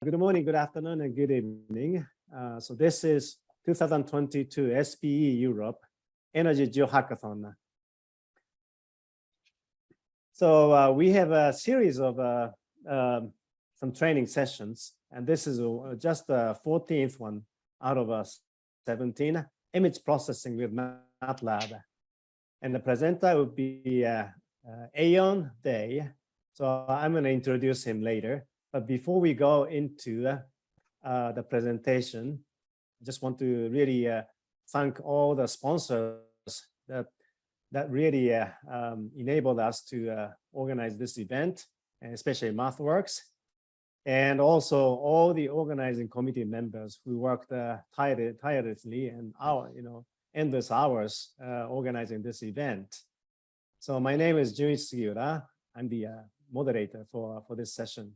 Good morning, good afternoon, and good evening. So this is 2022 SPE Europe Energy Geohackathon. So we have a series of some training sessions, and this is just the 14th one out of 17, image processing with MATLAB. And the presenter will be Ayon Dey. So I'm going to introduce him later. But before we go into the presentation, I just want to really thank all the sponsors that really enabled us to organize this event, and especially MathWorks, and also all the organizing committee members who worked tirelessly and endless hours organizing this event. So my name is Junichi Sugiura. I'm the moderator for this session.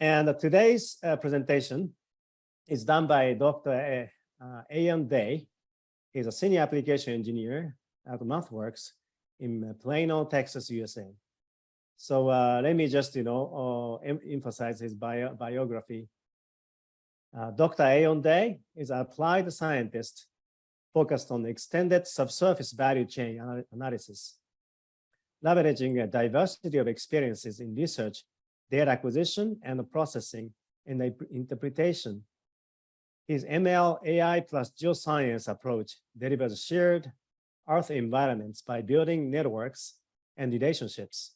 And today's presentation is done by Dr. Ayon Dey. He's a senior application engineer at MathWorks in Plano, Texas, USA. So let me just, emphasize his biography. Dr. Ayon Dey is an applied scientist focused on extended subsurface value chain analysis, leveraging a diversity of experiences in research, data acquisition and processing and interpretation. His ML, AI plus geoscience approach delivers shared Earth environments by building networks and relationships,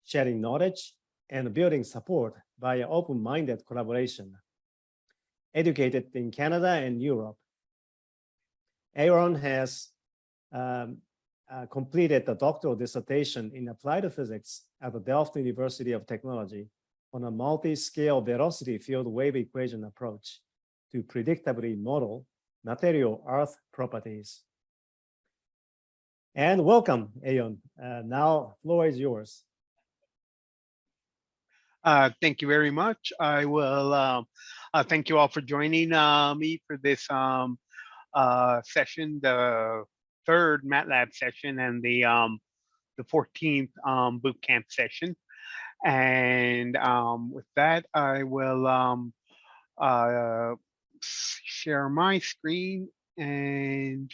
sharing knowledge and building support via open-minded collaboration. Educated in Canada and Europe, Ayon has completed a doctoral dissertation in applied physics at the Delft University of Technology on a multi-scale velocity field wave equation approach to predictably model material Earth properties. And welcome, Ayon. Now, floor is yours. Thank you very much. I will thank you all for joining me for this session, the third MATLAB session and the 14th bootcamp session. And with that, I will share my screen, and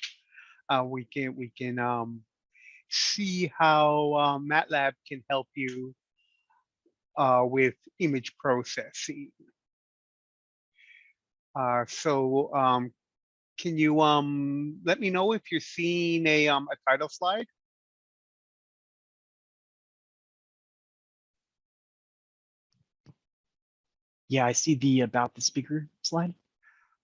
we can see how MATLAB can help you with image processing. Can you let me know if you're seeing a title slide? Yeah, I see the about the speaker slide.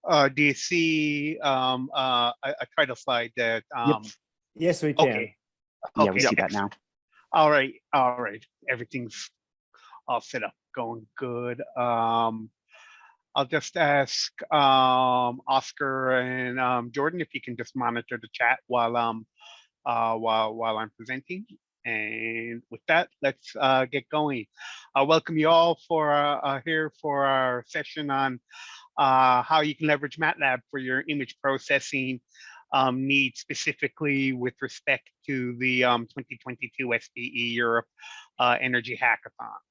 Do you see a title slide that? Yep. Yes, we can. Okay. Yeah, we see that now. All right. Everything's all set up, going good. I'll just ask Oscar and Jordan if you can just monitor the chat while I'm presenting. And with that, let's get going. I welcome you all for here for our session on how you can leverage MATLAB for your image processing needs, specifically with respect to the 2022 SPE Europe Energy Hackathon.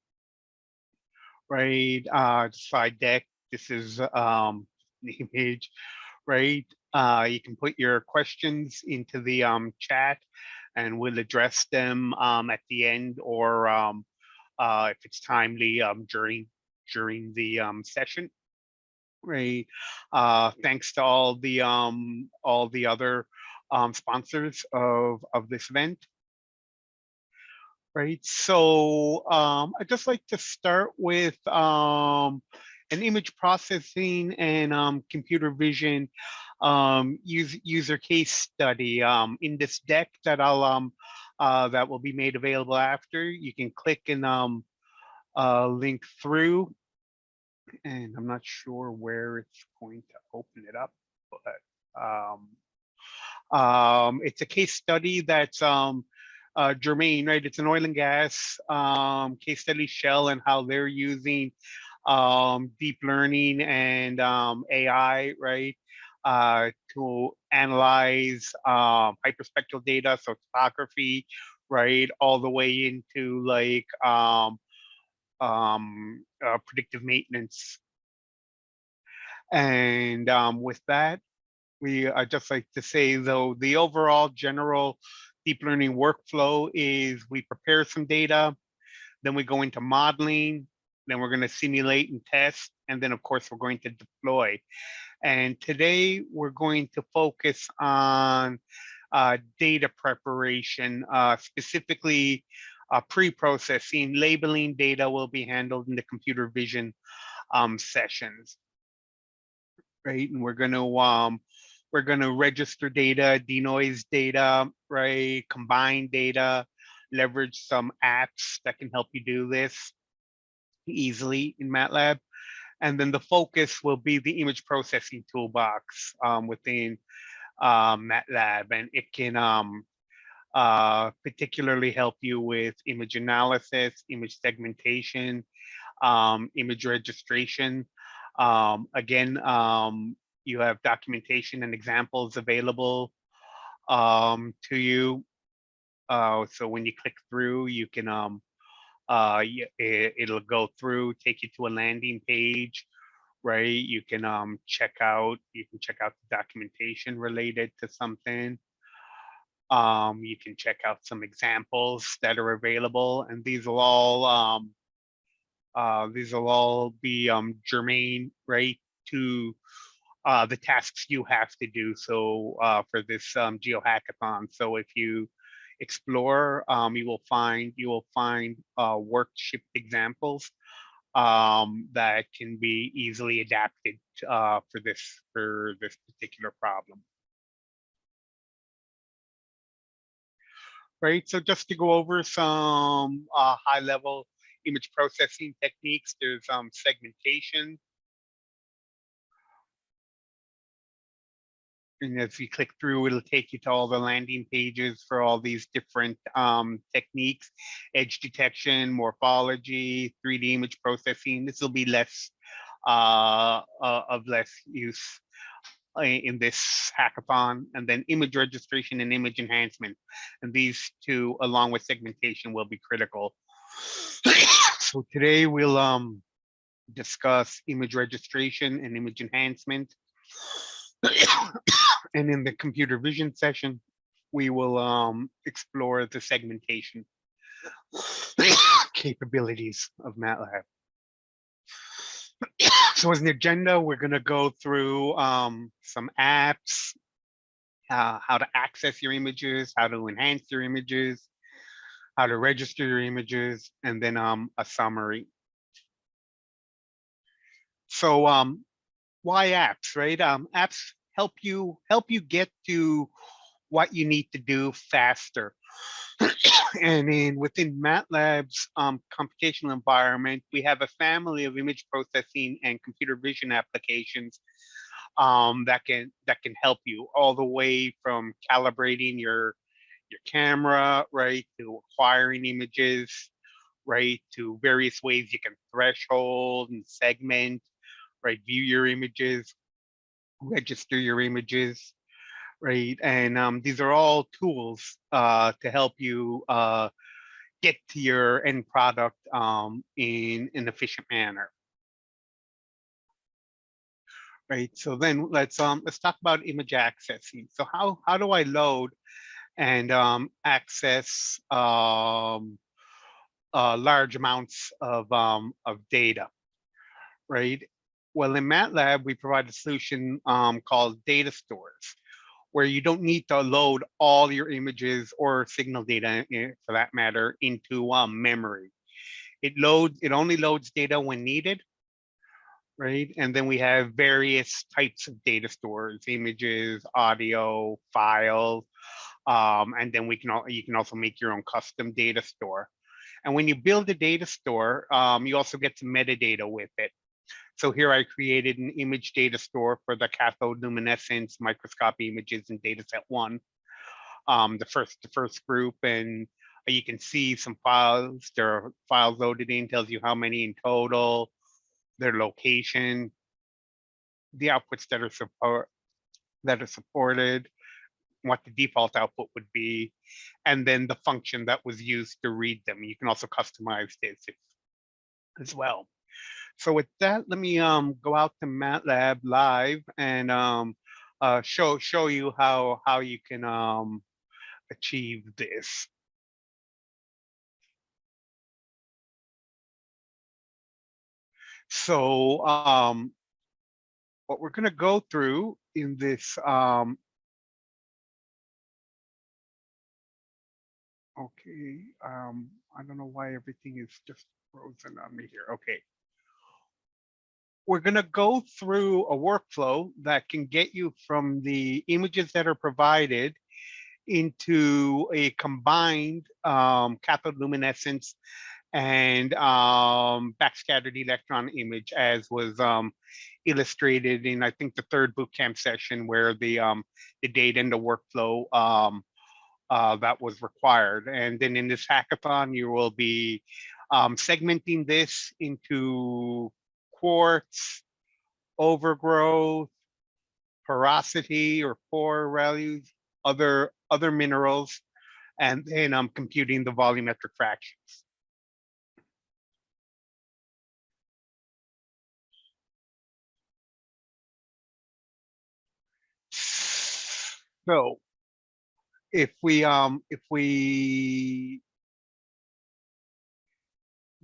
Right, slide deck. This is the image, right? You can put your questions into the chat, and we'll address them at the end, or if it's timely during the session. Right. Thanks to all the other sponsors of this event. Right. So I'd just like to start with an image processing and computer vision user case study in this deck that I'll that will be made available after. You can click and link through, and I'm not sure where it's going to open it up, but it's a case study that's germane, right? It's an oil and gas case study, Shell, and how they're using deep learning and AI, right, to analyze hyperspectral data, so topography, right, all the way into like predictive maintenance. And with that, I'd just like to say, though, the overall general deep learning workflow is we prepare some data, then we go into modeling, then we're going to simulate and test, and then of course we're going to deploy. And today we're going to focus on data preparation, specifically pre-processing. Labeling data will be handled in the computer vision sessions, right? And we're going to register data, denoise data, right? Combine data, leverage some apps that can help you do this easily in MATLAB. And then the focus will be the image processing toolbox within MATLAB, and it can particularly help you with image analysis, image segmentation, image registration. Again, you have documentation and examples available to you. So when you click through, you can it'll go through, take you to a landing page, right? You can check out the documentation related to something. You can check out some examples that are available, and these will all be germane, right, to the tasks you have to do. So for this GeoHackathon, so if you explore, you will find work shipped examples that can be easily adapted for this particular problem. Right, so just to go over some high-level image processing techniques, there's segmentation. And as you click through, it'll take you to all the landing pages for all these different techniques: edge detection, morphology, 3D image processing. This will be less of less use in this hackathon. And then image registration and image enhancement. And these two, along with segmentation, will be critical. So today we'll discuss image registration and image enhancement. And in the computer vision session, we will explore the segmentation capabilities of MATLAB. So as an agenda, we're going to go through some apps, how to access your images, how to enhance your images, how to register your images, and then a summary. So why apps, right? Apps help you get to what you need to do faster. And within MATLAB's computational environment, we have a family of image processing and computer vision applications that can help you, all the way from calibrating your camera, right, to acquiring images, right, to various ways you can threshold and segment, right, view your images, register your images, right? And these are all tools to help you get to your end product in an efficient manner. Right. So then let's talk about image accessing. So how do I load and access large amounts of data, right? Well, in MATLAB, we provide a solution called data stores, where you don't need to load all your images or signal data, for that matter, into memory. It only loads data when needed, right? And then we have various types of data stores: images, audio, files, and then you can also make your own custom data store. And when you build a data store, you also get some metadata with it. So here I created an image data store for the cathode luminescence microscopy images in dataset 1, the first group, and you can see some files. There are files loaded in, tells you how many in total, their location, the outputs that are supported, what the default output would be, and then the function that was used to read them. You can also customize this as well. So with that, let me go out to MATLAB live and show you how you can achieve this. So what we're going to go through in this okay, I don't know why everything is just frozen on me here. Okay. We're going to go through a workflow that can get you from the images that are provided into a combined cathode luminescence and backscattered electron image, as was illustrated in, I think, the third bootcamp session, where the data and the workflow that was required. And then in this hackathon, you will be segmenting this into quartz, overgrowth, porosity or pore values, other minerals, and then I'm computing the volumetric fractions. So if we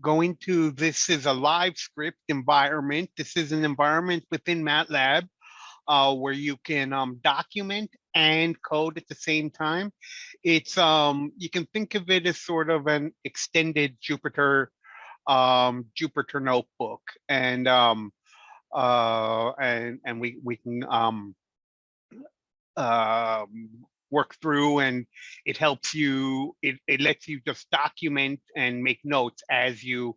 go into, this is a live script environment. This is an environment within MATLAB where you can document and code at the same time. It's you can think of it as sort of an extended Jupyter notebook, and we can work through, and it helps you, it lets you just document and make notes as you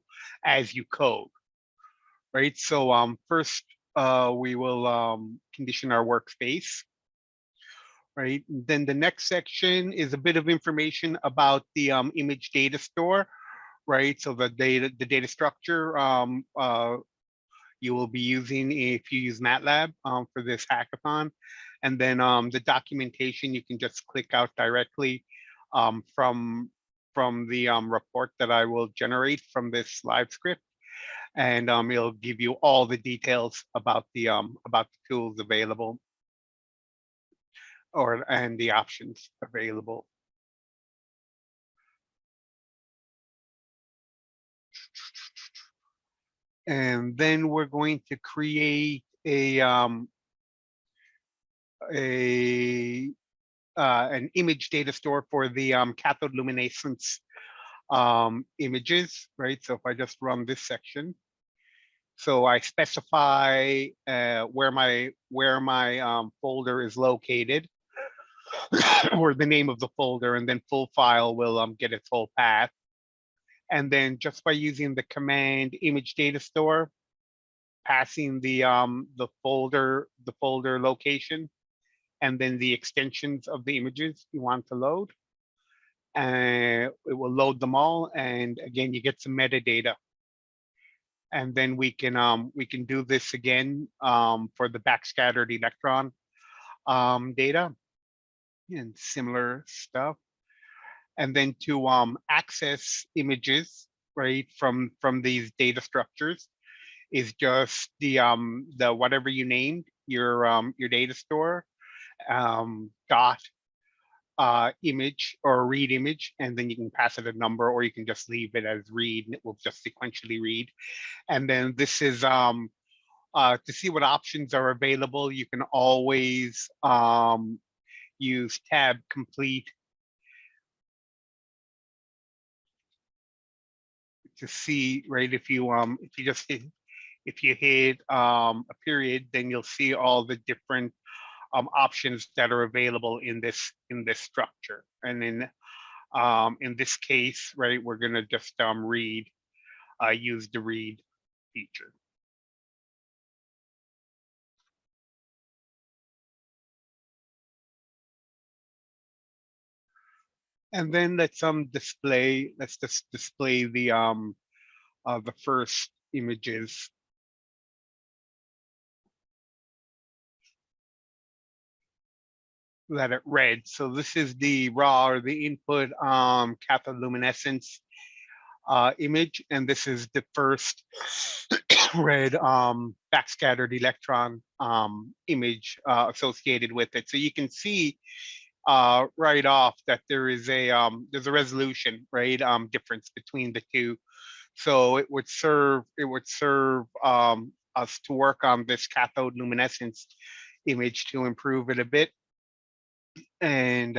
code, right? So first we will condition our workspace, right? Then the next section is a bit of information about the image data store, right? So the data structure you will be using if you use MATLAB for this hackathon. And then the documentation, you can just click out directly from the report that I will generate from this live script. And it'll give you all the details about the tools available and the options available. And then we're going to create an image data store for the cathode luminescence images, right? So if I just run this section, so I specify where my folder is located, or the name of the folder, and then full file will get its whole path. And then just by using the command image data store, passing the folder location, and then the extensions of the images you want to load, and it will load them all. And again, you get some metadata. And then we can do this again for the backscattered electron data and similar stuff. And then to access images, right, from these data structures is just the whatever you named your data store dot image or read image, and then you can pass it a number, or you can just leave it as read and it will just sequentially read. And then this is to see what options are available. You can always use tab complete to see, right? If you just hit, if you hit a period, then you'll see all the different options that are available in this structure. And in this case, right, we're gonna just read, use the read feature. And then let's display, let's just display the first images. That it read. So this is the raw, or the input cathode luminescence image, and this is the first red backscattered electron image associated with it. So you can see right off that there's a resolution, right, difference between the two. So it would serve us to work on this cathode luminescence image to improve it a bit, and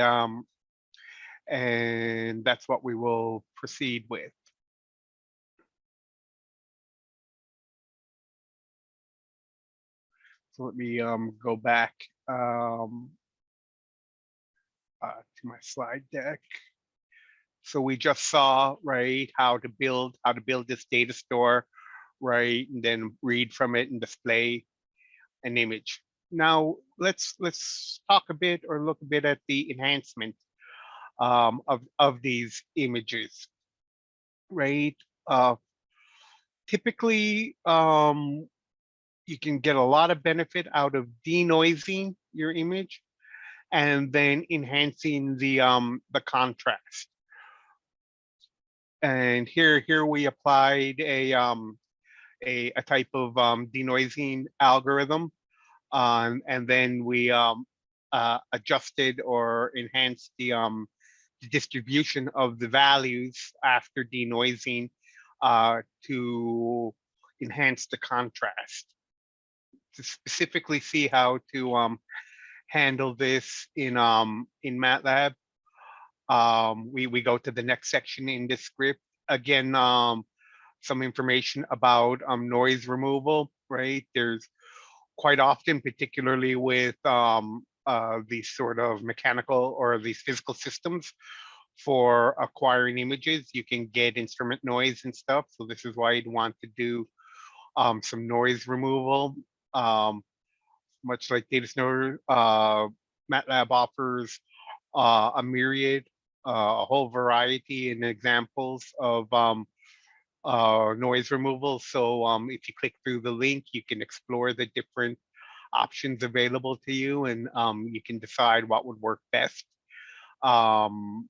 that's what we will proceed with. So let me go back to my slide deck. So we just saw, right, how to build this data store, right, and then read from it and display an image. Now let's talk a bit or look a bit at the enhancement of these images, right? Typically, you can get a lot of benefit out of denoising your image and then enhancing the contrast. And here we applied a type of denoising algorithm, and then we adjusted or enhanced the distribution of the values after denoising to enhance the contrast. To specifically see how to handle this in MATLAB, we go to the next section in this script. Again, some information about noise removal, right? There's quite often, particularly with these sort of mechanical or these physical systems for acquiring images, you can get instrument noise and stuff. So this is why you'd want to do some noise removal. Much like data store, MATLAB offers a myriad, a whole variety and examples of noise removal. So if you click through the link, you can explore the different options available to you, and you can decide what would work best in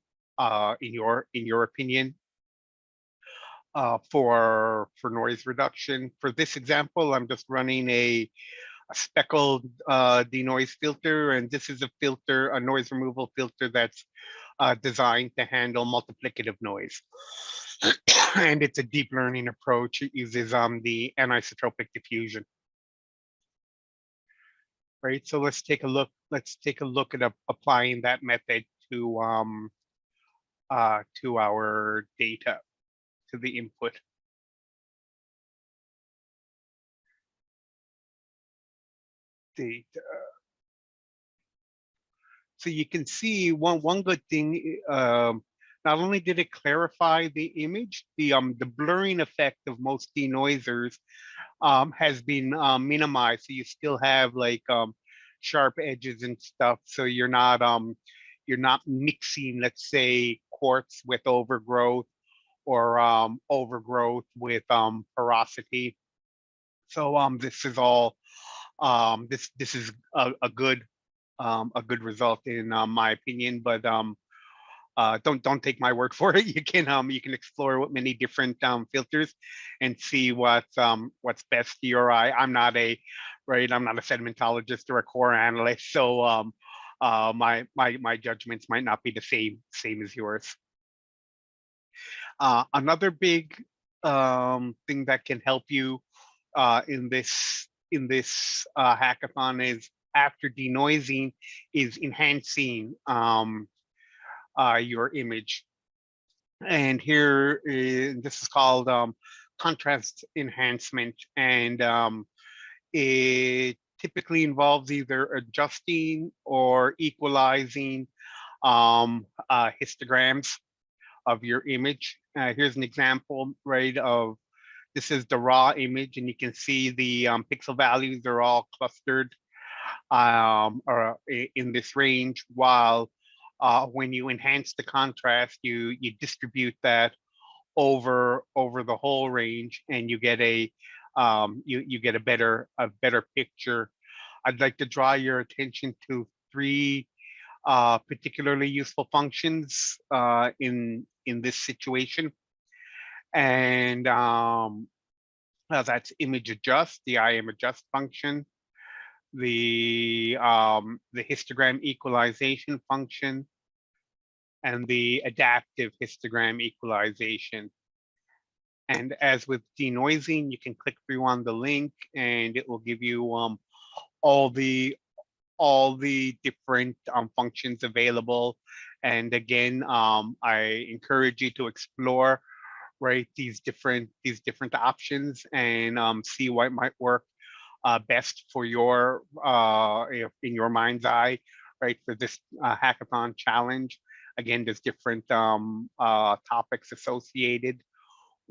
your opinion for noise reduction. For this example, I'm just running a speckled denoise filter, and this is a filter, a noise removal filter that's designed to handle multiplicative noise. And it's a deep learning approach. It uses the anisotropic diffusion. Right, so let's take a look. Let's take a look at applying that method to our data, to the input. Data. So you can see one good thing. Not only did it clarify the image, the blurring effect of most denoisers has been minimized. So you still have like sharp edges and stuff. So you're not mixing, let's say, quartz with overgrowth or overgrowth with porosity. So this is all this is a good result in my opinion, but don't take my word for it. You can explore with many different filters and see what's best to your eye. I'm not a sedimentologist or a core analyst, so my judgments might not be the same as yours. Another big thing that can help you in this hackathon is, after denoising, is enhancing your image. And here this is called contrast enhancement, and it typically involves either adjusting or equalizing histograms of your image. Here's an example, right, of this is the raw image, and you can see the pixel values are all clustered or in this range, while when you enhance the contrast, you distribute that over the whole range, and you get a you get a better picture. I'd like to draw your attention to three particularly useful functions in this situation. And that's image adjust, the IM adjust function, the histogram equalization function, and the adaptive histogram equalization. And as with denoising, you can click through on the link and it will give you all the different functions available. And again, I encourage you to explore, right, these different options and see what might work best for your in your mind's eye, right, for this hackathon challenge. Again, there's different topics associated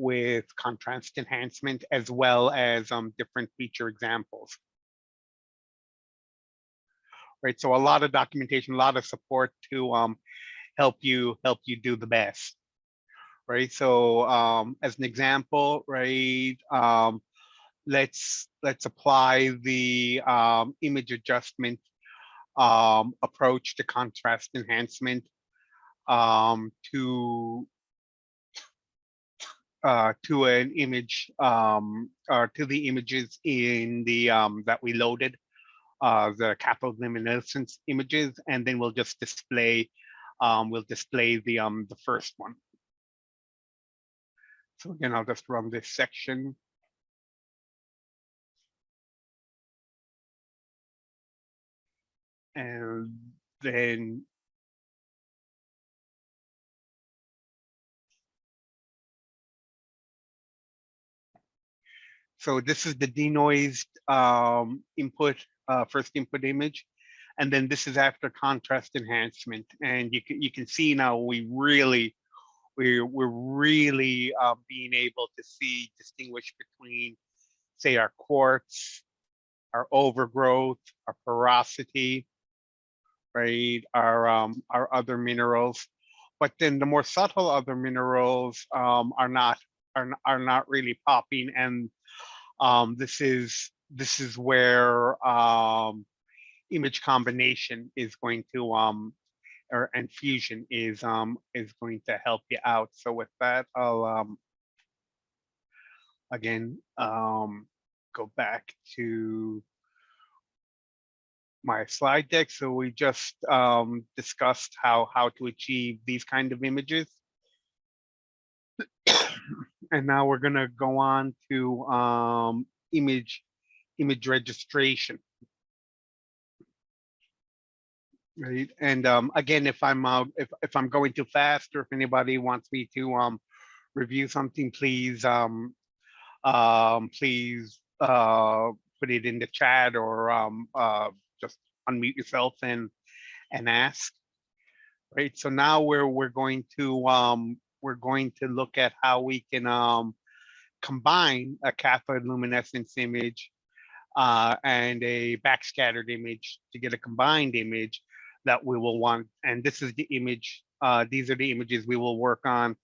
with contrast enhancement, as well as different feature examples. Right, so a lot of documentation, a lot of support to help you do the best. Right, so as an example, right, let's apply the image adjustment approach to contrast enhancement to an image or to the images in the that we loaded, the cathodoluminescence images, and then we'll just display the first one. So again, I'll just run this section. And then so this is the denoised input, first input image. And then this is after contrast enhancement. And you can see now we're really being able to distinguish between, say, our quartz, our overgrowth, our porosity, right, our other minerals. But then the more subtle other minerals are not really popping, and this is where image combination is going to and fusion is going to help you out. So with that, I'll again go back to my slide deck. So we just discussed how to achieve these kind of images. And now we're going to go on to image registration. Right, and again, if I'm going too fast, or if anybody wants me to review something, please please put it in the chat, or just unmute yourself and ask. Right, so now we're going to look at how we can combine a cathode luminescence image and a backscattered image to get a combined image that we will want. And this is the image. These are the images we will work on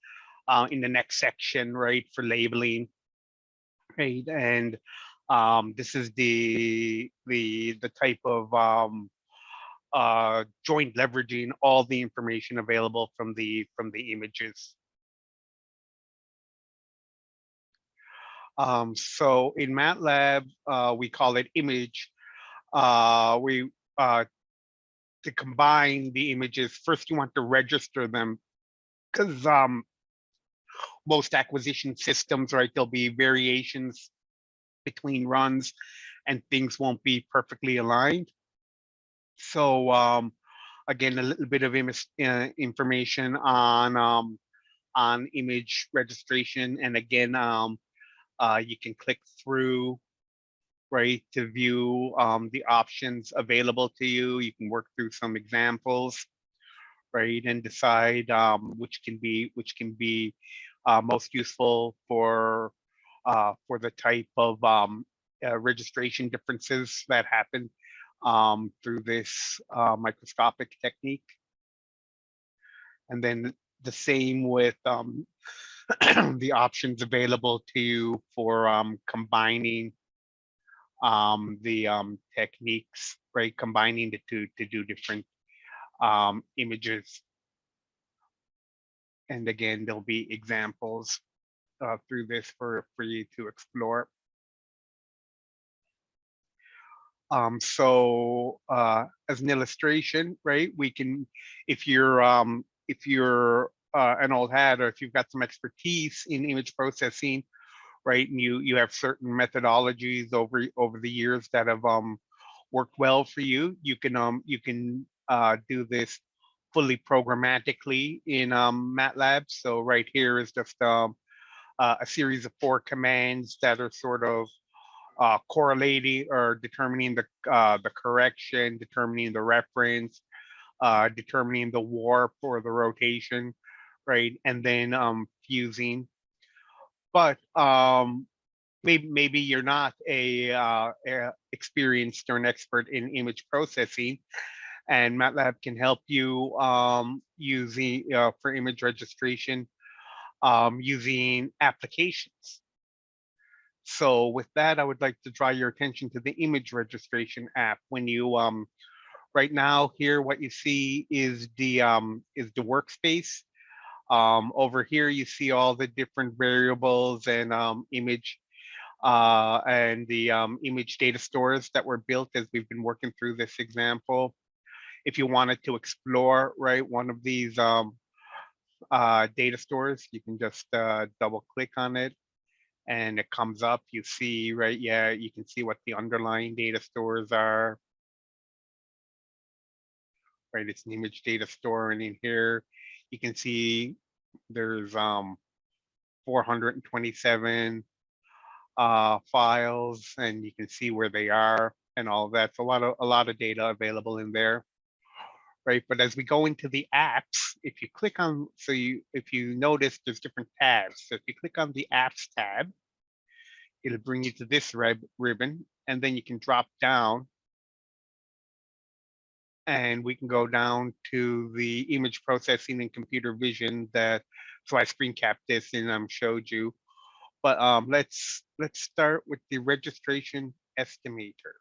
in the next section, right, for labeling. Right, and this is the type of joint leveraging all the information available from the images. So in MATLAB, we call it image. To combine the images, first you want to register them, because most acquisition systems, right, there'll be variations between runs and things won't be perfectly aligned. So again, a little bit of information on image registration, and again, you can click through, right, to view the options available to you. You can work through some examples, right, and decide which can be most useful for the type of registration differences that happen through this microscopic technique. And then the same with the options available to you for combining the techniques, right? Combining the two to do different images. And again, there'll be examples. through this for you to explore. So as an illustration, right, we can, if you're an old hat, or if you've got some expertise in image processing, right, and you have certain methodologies over the years that have worked well for you, you can do this fully programmatically in MATLAB. So right here is just a series of 4 commands that are sort of correlating or determining the correction, determining the reference, determining the warp or the rotation, right, and then fusing. But maybe you're not a experienced or an expert in image processing, and MATLAB can help you using for image registration using applications. So with that, I would like to draw your attention to the image registration app. When you right now here, what you see is the workspace. Over here, you see all the different variables and image and the image data stores that were built as we've been working through this example. If you wanted to explore, right, one of these data stores, you can just double click on it and it comes up. You see, right, yeah, you can see what the underlying data stores are. Right, it's an image data store, and in here you can see there's 427 files, and you can see where they are and all of that. So a lot of data available in there, right? But as we go into the apps, if you click on, if you notice, there's different tabs. So if you click on the apps tab, it'll bring you to this ribbon, and then you can drop down, and we can go down to the image processing and computer vision. So I screen capped this and showed you. But let's start with the registration estimator.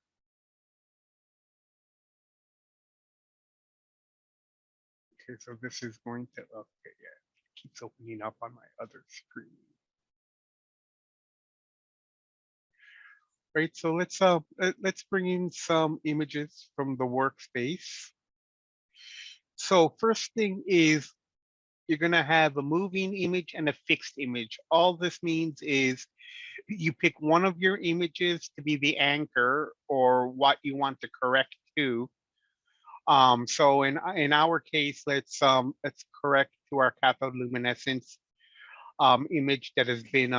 Okay, so this is going to, okay, yeah, it keeps opening up on my other screen. Right, so let's bring in some images from the workspace. So first thing is you're gonna have a moving image and a fixed image. All this means is you pick one of your images to be the anchor or what you want to correct to. So in our case, let's correct to our cathode luminescence image that has been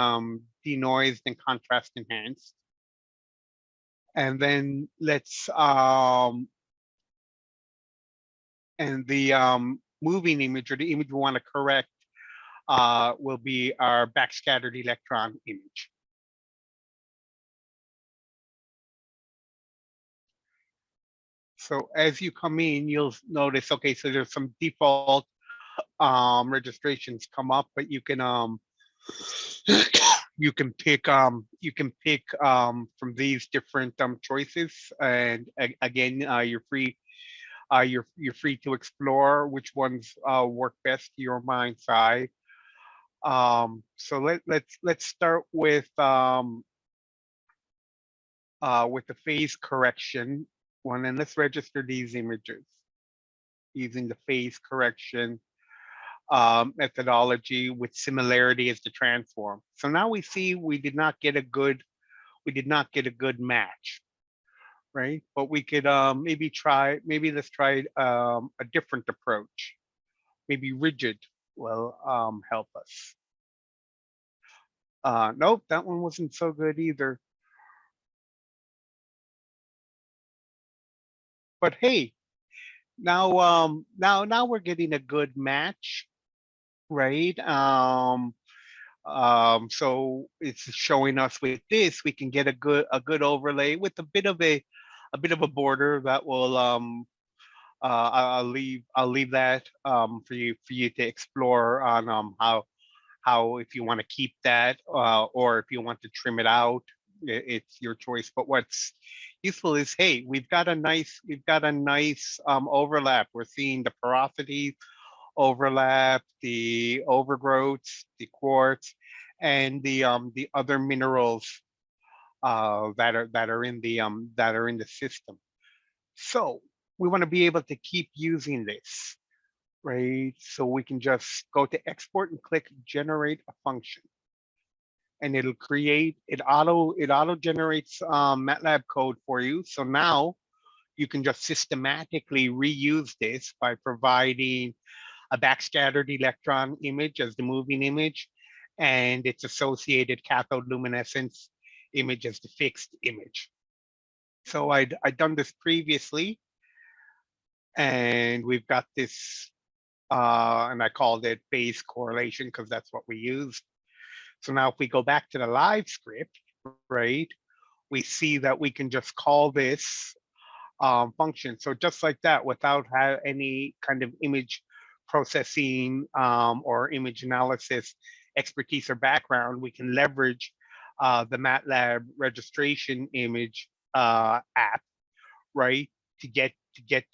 denoised and contrast enhanced. And then let's and the moving image, or the image we want to correct, will be our backscattered electron image. So as you come in, you'll notice, okay, so there's some default registrations come up, but you can you can pick from these different choices, and again, you're free to explore which ones work best to your mind's eye. So let's start with the phase correction one, and let's register these images using the phase correction methodology with similarity as the transform. So now we see we did not get a good match, right? But we could maybe let's try a different approach. Maybe rigid will help us. Nope, that one wasn't so good either. But hey, now we're getting a good match, right? So it's showing us with this we can get a good overlay with a bit of a border that will I'll leave that for you to explore on how if you want to keep that or if you want to trim it out. It's your choice. But what's useful is, hey, we've got a nice overlap. We're seeing the porosity overlap, the overgrowths, the quartz, and the other minerals that are in the system. So we want to be able to keep using this, right? So we can just go to export and click generate a function, and it'll create it auto generates MATLAB code for you. So now you can just systematically reuse this by providing a backscattered electron image as the moving image, and its associated cathode luminescence image as the fixed image. So I'd done this previously, and we've got this, and I called it phase correlation because that's what we used. So now if we go back to the live script, right, we see that we can just call this function. So just like that, without any kind of image processing or image analysis expertise or background, we can leverage the MATLAB registration image app, right, to get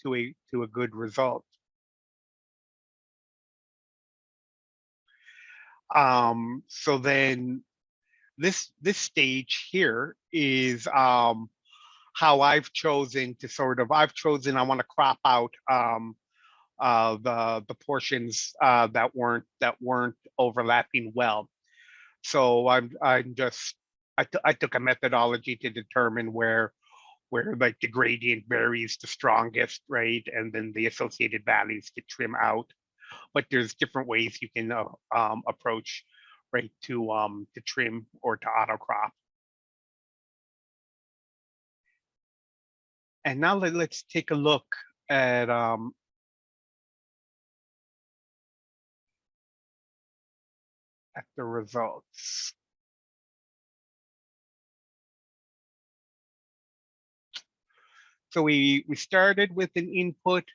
to a good result. So then this stage here is how I've chosen to I want to crop out the portions that weren't overlapping well. So I took a methodology to determine where like the gradient varies the strongest, right, and then the associated values to trim out. But there's different ways you can approach, right, to trim or to auto crop. And now let's take a look at the results. So we started with an input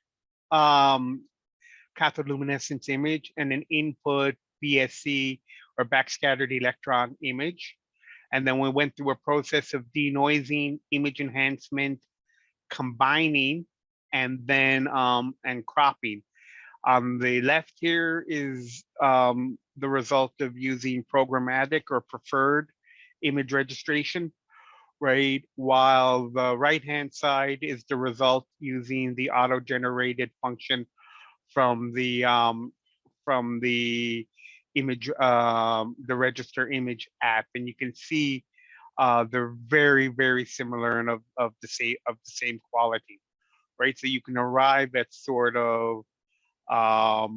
cathode luminescence image and an input BSC or backscattered electron image. And then we went through a process of denoising, image enhancement, combining, and then and cropping. On the left here is the result of using programmatic or preferred image registration, right? While the right-hand side is the result using the auto-generated function from the image, the register image app, and you can see they're very, very similar and of the same quality, right? So you can arrive at sort of a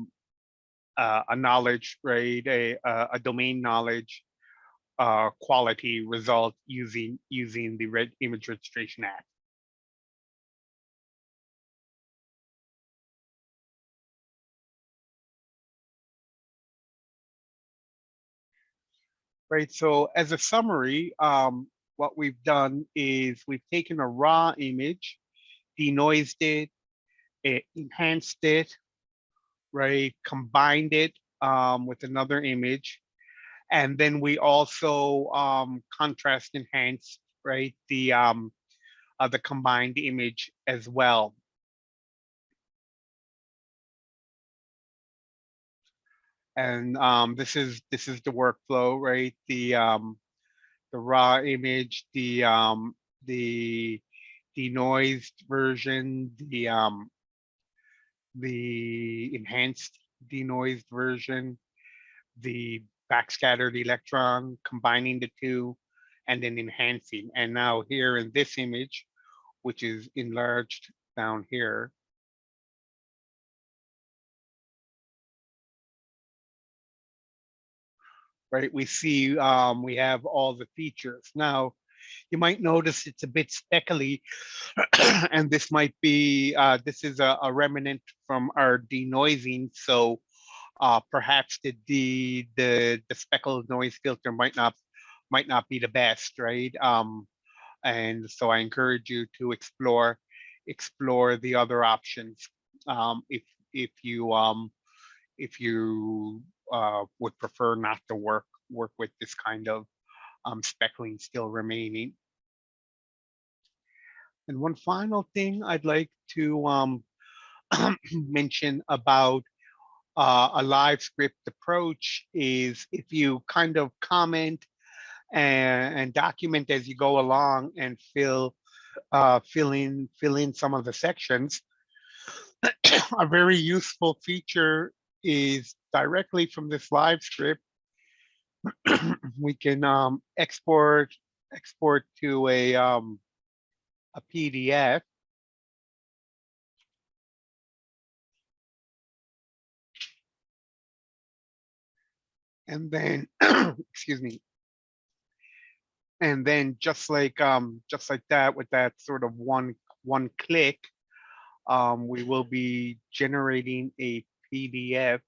knowledge, right, a domain knowledge quality result using the image registration app. Right, so as a summary, what we've done is we've taken a raw image, denoised it, enhanced it, right, combined it with another image, and then we also contrast enhanced, right, the combined image as well. And this is the workflow, right? The raw image, the denoised version, the enhanced denoised version, the backscattered electron, combining the two, and then enhancing. And now here in this image, which is enlarged down here, right, we see we have all the features. Now, you might notice it's a bit speckly, and this might be, this is a remnant from our denoising. So perhaps the speckled noise filter might not be the best, right? And so I encourage you to explore the other options if you would prefer not to work with this kind of speckling still remaining. And one final thing I'd like to mention about A live script approach is if you kind of comment and document as you go along and fill in some of the sections. A very useful feature is directly from this live script. We can export to a PDF. And then, excuse me. And then just like that, with that sort of one click, we will be generating a PDF.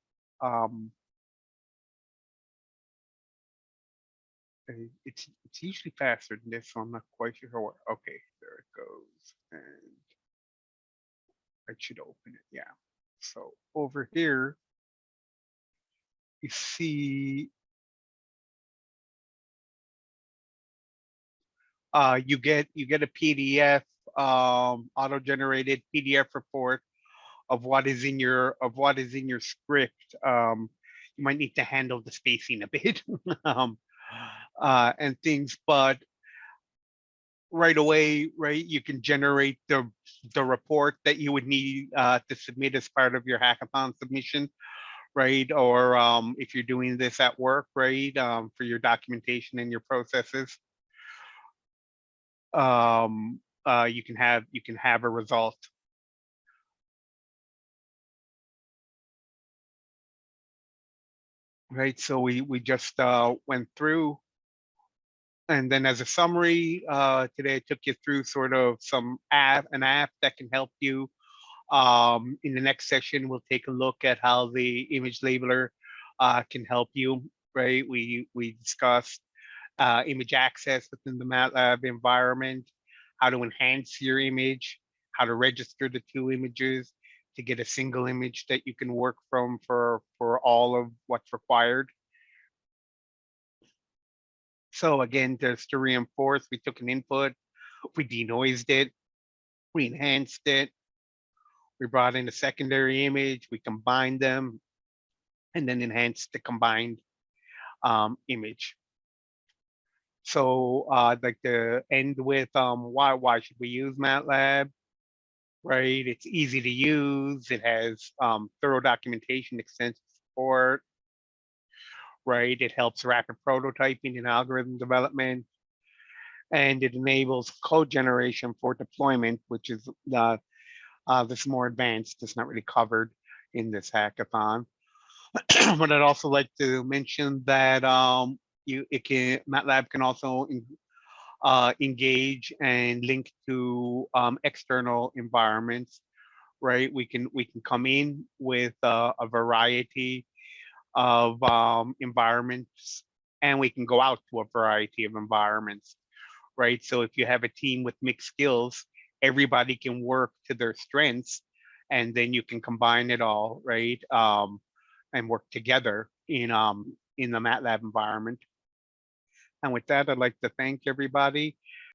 It's usually faster than this, so I'm not quite sure. Okay, there it goes, and I should open it. Yeah. So over here, you see, you get a PDF, auto-generated PDF report of what is in your script. You might need to handle the spacing a bit, and things, but right away, right, you can generate the report that you would need to submit as part of your hackathon submission, right? Or if you're doing this at work, right, for your documentation and your processes, you can have a result. Right, so we just went through, and then as a summary, today I took you through sort of an app that can help you. In the next session, we'll take a look at how the image labeler can help you, right? We discussed image access within the MATLAB environment, how to enhance your image, how to register the two images to get a single image that you can work from for all of what's required. So again, just to reinforce, we took an input, we denoised it, we enhanced it, we brought in a secondary image, we combined them, and then enhanced the combined image. So I'd like to end with why should we use MATLAB? Right, it's easy to use. It has thorough documentation, extensive support. Right, it helps rapid prototyping and algorithm development, and it enables code generation for deployment, which is this more advanced. It's not really covered in this hackathon. But I'd also like to mention that MATLAB can also engage and link to external environments, right? We can come in with a variety of environments, and we can go out to a variety of environments, right? So if you have a team with mixed skills, everybody can work to their strengths, and then you can combine it all, right? And work together in the MATLAB environment. And with that, I'd like to thank everybody